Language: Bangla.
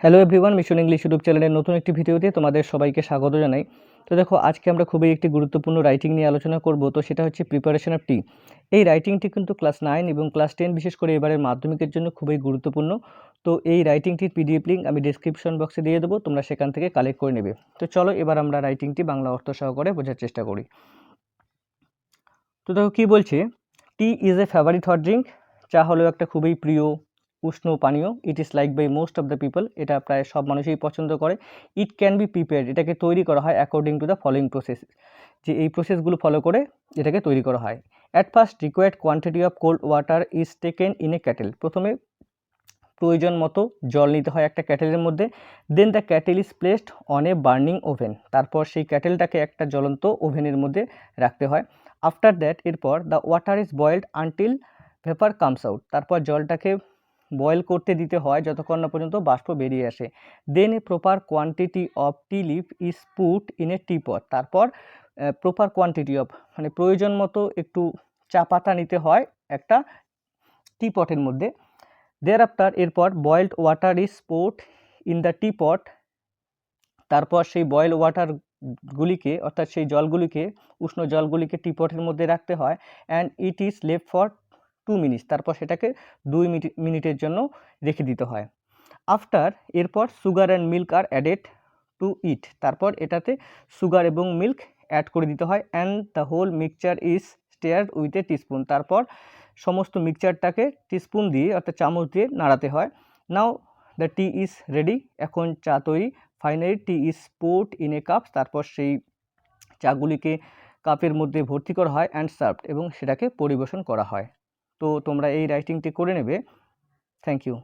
Hello everyone, mission English YouTube চ্যানেলের নতুন একটি ভিডিওতে তোমাদের সবাইকে স্বাগত জানাই। তো দেখো, আজকে আমরা খুবই একটি গুরুত্বপূর্ণ রাইটিং নিয়ে আলোচনা করব। তো সেটা হচ্ছে প্রিপারেশন অফ টি। এই রাইটিংটি কিন্তু ক্লাস 9 এবং ক্লাস 10 বিশেষ করে এবারের মাধ্যমিকের জন্য খুবই গুরুত্বপূর্ণ। তো এই রাইটিংটির পিডিএফ লিঙ্ক আমি ডেসক্রিপশন বক্সে দিয়ে দেবো, তোমরা সেখান থেকে কালেক্ট করে নেবে। তো চলো এবার আমরা রাইটিংটি বাংলা অর্থ সহকারে বোঝার চেষ্টা করি। তো দেখো কী বলছে, tea is a favourite hot drink. চা হলো একটা খুবই প্রিয় উষ্ণ পানীয়। It is like by most of the people. এটা প্রায় সব মানুষই পছন্দ করে। It can be prepared. এটাকে তৈরি করা হয় according to the following process. যে এই প্রসেসগুলো ফলো করে এটাকে তৈরি করা হয়। At first required quantity of cold water is taken in a kettle. প্রথমে প্রয়োজন মতো জল নিতে হয় একটা ক্যাটেলের মধ্যে। Then the kettle is placed on a burning oven. তারপর সেই ক্যাটেলটাকে একটা জ্বলন্ত ওভেনের মধ্যে রাখতে হয়। আফটার দ্যাট এরপর the water is boiled until vapour comes out. তারপর জলটাকে বয়েল করতে দিতে হয় যতক্ষণ না পর্যন্ত বাষ্প বেরিয়ে আসে। Then a proper quantity of tea leaf is put in a tea pot. তারপর প্রপার কোয়ান্টিটি অফ মানে প্রয়োজন মতো একটু চা পাতা নিতে হয় একটা টি পটের মধ্যে। দেয়ারআফটার এরপর boiled water is poured in the tea pot. তারপর সেই বয়েল ওয়াটারগুলিকে অর্থাৎ সেই জলগুলিকে উষ্ণ জলগুলিকে টি পটের মধ্যে রাখতে হয়। And it is left for 2 minutes. তারপর সেটাকে 2 মিনিটের জন্য রেখে দিতে হয়। আফটার এরপর sugar and milk are added to it. তারপর এটাতে সুগার এবং মিল্ক অ্যাড করে দিতে হয়। And the whole mixture is stirred with a teaspoon. তারপর সমস্ত মিক্সচারটাকে টিস্পুন দিয়ে অর্থাৎ চামচ দিয়ে নাড়াতে হয়। নাও দ্য টি ইজ রেডি। এখন চা তৈরি। Finally T is poured in a cup. তারপর সেই চাগুলিকে কাপের মধ্যে ভর্তি করা হয় অ্যান্ড সার্ভড এবং সেটাকে পরিবেশন করা হয়। তো তোমরা এই রাইটিংটি করে নেবে। Thank you.